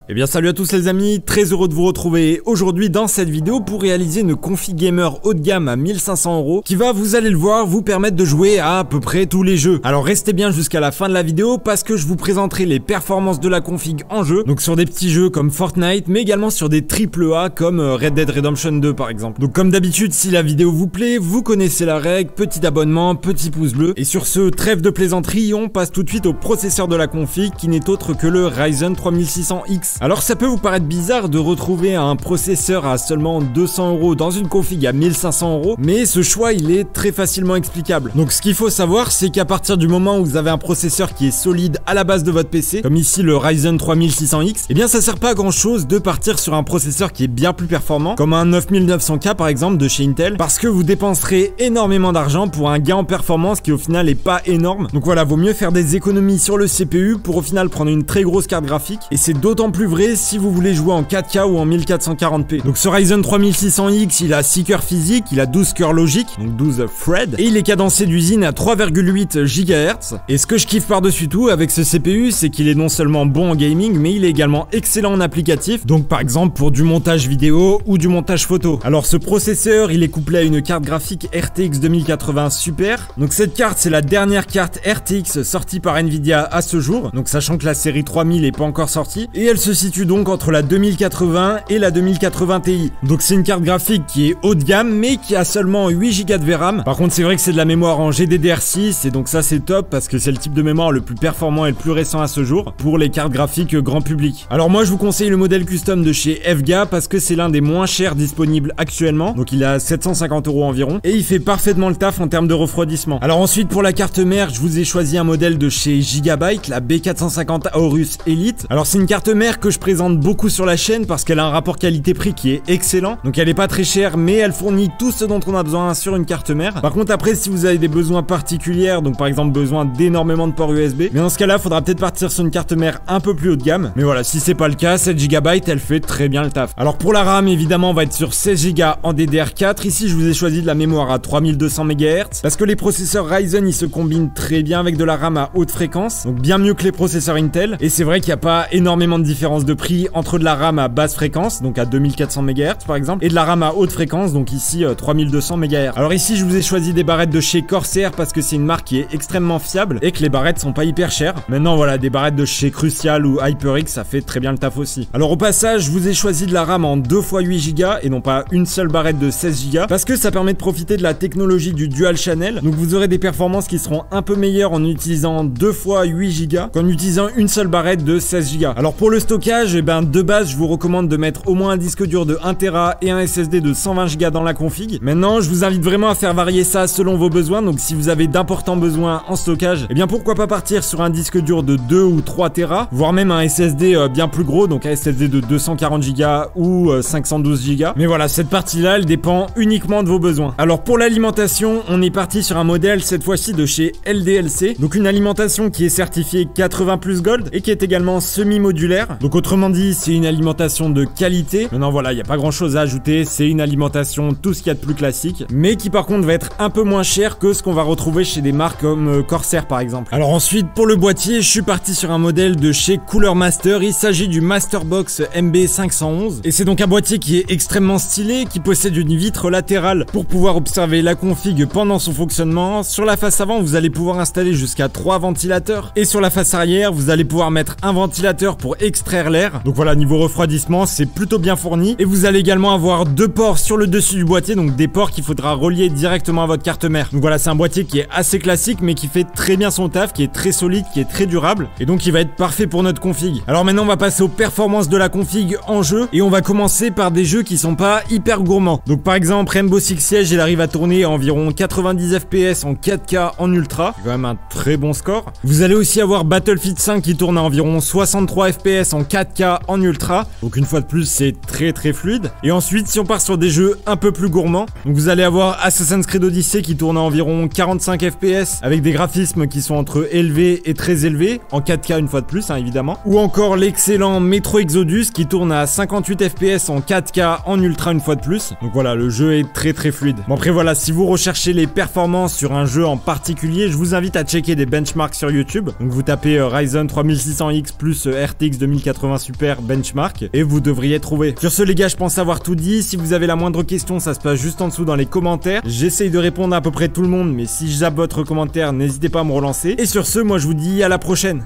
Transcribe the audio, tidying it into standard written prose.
Eh bien salut à tous les amis, très heureux de vous retrouver aujourd'hui dans cette vidéo pour réaliser une config gamer haut de gamme à 1500 € qui va, vous allez le voir, vous permettre de jouer à peu près tous les jeux. Alors restez bien jusqu'à la fin de la vidéo parce que je vous présenterai les performances de la config en jeu, donc sur des petits jeux comme Fortnite mais également sur des AAA comme Red Dead Redemption 2 par exemple. Donc comme d'habitude, si la vidéo vous plaît, vous connaissez la règle, petit abonnement, petit pouce bleu. Et sur ce, trêve de plaisanterie, on passe tout de suite au processeur de la config qui n'est autre que le Ryzen 3600X. Alors ça peut vous paraître bizarre de retrouver un processeur à seulement 200 € dans une config à 1500 €, mais ce choix il est très facilement explicable. Donc ce qu'il faut savoir, c'est qu'à partir du moment où vous avez un processeur qui est solide à la base de votre PC, comme ici le Ryzen 3600X, eh bien ça sert pas à grand chose de partir sur un processeur qui est bien plus performant, comme un 9900K par exemple de chez Intel, parce que vous dépenserez énormément d'argent pour un gain en performance qui au final est pas énorme. Donc voilà, vaut mieux faire des économies sur le CPU pour au final prendre une très grosse carte graphique, et c'est d'autant plus vrai si vous voulez jouer en 4K ou en 1440p. Donc ce Ryzen 3600X, il a 6 cœurs physiques, il a 12 cœurs logiques, donc 12 threads, et il est cadencé d'usine à 3,8 GHz. Et ce que je kiffe par-dessus tout avec ce CPU, c'est qu'il est non seulement bon en gaming, mais il est également excellent en applicatif, donc par exemple pour du montage vidéo ou du montage photo. Alors ce processeur, il est couplé à une carte graphique RTX 2080 Super. Donc cette carte, c'est la dernière carte RTX sortie par Nvidia à ce jour, donc sachant que la série 3000 n'est pas encore sortie, et elle se situe donc entre la 2080 et la 2080 Ti. Donc c'est une carte graphique qui est haut de gamme mais qui a seulement 8 Go de VRAM. Par contre c'est vrai que c'est de la mémoire en GDDR6 et donc ça c'est top parce que c'est le type de mémoire le plus performant et le plus récent à ce jour pour les cartes graphiques grand public. Alors moi je vous conseille le modèle custom de chez FGA parce que c'est l'un des moins chers disponibles actuellement. Donc il est à 750 € environ et il fait parfaitement le taf en termes de refroidissement. Alors ensuite pour la carte mère, je vous ai choisi un modèle de chez Gigabyte, la B450 Aorus Elite. Alors c'est une carte mère que je présente beaucoup sur la chaîne parce qu'elle a un rapport qualité-prix qui est excellent. Donc elle est pas très chère mais elle fournit tout ce dont on a besoin sur une carte mère. Par contre après si vous avez des besoins particuliers, donc par exemple besoin d'énormément de ports USB, mais dans ce cas là faudra peut-être partir sur une carte mère un peu plus haut de gamme. Mais voilà, si c'est pas le cas, 7 Go elle fait très bien le taf. Alors pour la RAM évidemment on va être sur 16 Go en DDR4. Ici je vous ai choisi de la mémoire à 3200 MHz parce que les processeurs Ryzen ils se combinent très bien avec de la RAM à haute fréquence, donc bien mieux que les processeurs Intel. Et c'est vrai qu'il n'y a pas énormément de différence de prix entre de la RAM à basse fréquence, donc à 2400 MHz par exemple, et de la RAM à haute fréquence, donc ici 3200 MHz. Alors ici je vous ai choisi des barrettes de chez Corsair parce que c'est une marque qui est extrêmement fiable et que les barrettes sont pas hyper chères. Maintenant voilà, des barrettes de chez Crucial ou HyperX ça fait très bien le taf aussi. Alors au passage je vous ai choisi de la RAM en 2 x 8 Go et non pas une seule barrette de 16 Go parce que ça permet de profiter de la technologie du dual channel, donc vous aurez des performances qui seront un peu meilleures en utilisant 2 x 8 Go qu'en utilisant une seule barrette de 16 Go. Alors pour le stockage, de base je vous recommande de mettre au moins un disque dur de 1 Tera et un SSD de 120 Go dans la config. Maintenant je vous invite vraiment à faire varier ça selon vos besoins, donc si vous avez d'importants besoins en stockage, eh bien pourquoi pas partir sur un disque dur de 2 ou 3 Tera, voire même un SSD bien plus gros, donc un SSD de 240 Go ou 512 Go. Mais voilà, cette partie là elle dépend uniquement de vos besoins. Alors pour l'alimentation, on est parti sur un modèle cette fois-ci de chez LDLC, donc une alimentation qui est certifiée 80+ Gold et qui est également semi-modulaire. Donc autrement dit, c'est une alimentation de qualité. Maintenant voilà, il n'y a pas grand chose à ajouter, c'est une alimentation tout ce qu'il y a de plus classique, mais qui par contre va être un peu moins cher que ce qu'on va retrouver chez des marques comme Corsair par exemple. Alors ensuite pour le boîtier, je suis parti sur un modèle de chez Cooler Master. Il s'agit du Masterbox MB511 et c'est donc un boîtier qui est extrêmement stylé, qui possède une vitre latérale pour pouvoir observer la config pendant son fonctionnement. Sur la face avant, vous allez pouvoir installer jusqu'à 3 ventilateurs et sur la face arrière, vous allez pouvoir mettre un ventilateur pour extraire l'air. Donc voilà, niveau refroidissement, c'est plutôt bien fourni. Et vous allez également avoir 2 ports sur le dessus du boîtier, donc des ports qu'il faudra relier directement à votre carte mère. Donc voilà, c'est un boîtier qui est assez classique, mais qui fait très bien son taf, qui est très solide, qui est très durable, et donc il va être parfait pour notre config. Alors maintenant, on va passer aux performances de la config en jeu, et on va commencer par des jeux qui sont pas hyper gourmands. Donc par exemple, Rainbow Six Siege, il arrive à tourner à environ 90 FPS en 4K en ultra, c'est quand même un très bon score. Vous allez aussi avoir Battlefield 5 qui tourne à environ 63 FPS en 4K en ultra, donc une fois de plus c'est très fluide. Et ensuite si on part sur des jeux un peu plus gourmands, donc vous allez avoir Assassin's Creed Odyssey qui tourne à environ 45 FPS avec des graphismes qui sont entre élevés et très élevés en 4K une fois de plus évidemment, ou encore l'excellent Metro Exodus qui tourne à 58 FPS en 4K en ultra une fois de plus. Donc voilà, le jeu est très fluide. Bon après voilà, si vous recherchez les performances sur un jeu en particulier, je vous invite à checker des benchmarks sur YouTube. Donc vous tapez Ryzen 3600X plus RTX 2080 80 Super benchmark et vous devriez trouver. Sur ce les gars, je pense avoir tout dit. Si vous avez la moindre question, ça se passe juste en dessous dans les commentaires. J'essaye de répondre à peu près tout le monde, mais si je zappe votre commentaire, n'hésitez pas à me relancer. Et sur ce, moi je vous dis à la prochaine.